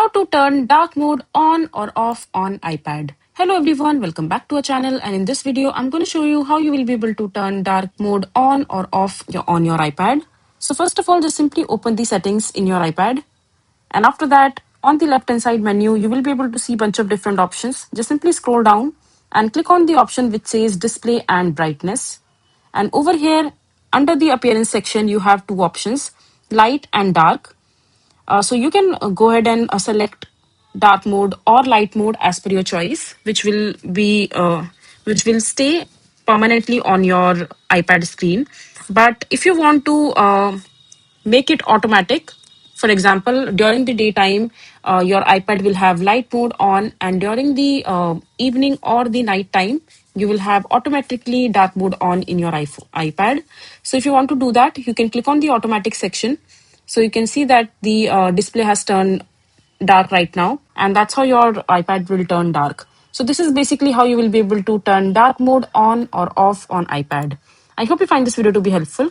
How to turn dark mode on or off on iPad. Hello everyone, welcome back to our channel, and in this video I'm going to show you how you will be able to turn dark mode on or off on your iPad. So first of all, just simply open the settings in your iPad, and after that on the left hand side menu you will be able to see a bunch of different options. Just simply scroll down and click on the option which says display and brightness, and over here under the appearance section you have two options, light and dark. So you can go ahead and select dark mode or light mode as per your choice, which will stay permanently on your iPad screen. But if you want to make it automatic, for example, during the daytime, your iPad will have light mode on, and during the evening or the night time, you will have automatically dark mode on in your iPad. So if you want to do that, you can click on the automatic section. So you can see that the display has turned dark right now, and that's how your iPad will turn dark. So this is basically how you will be able to turn dark mode on or off on iPad. I hope you find this video to be helpful.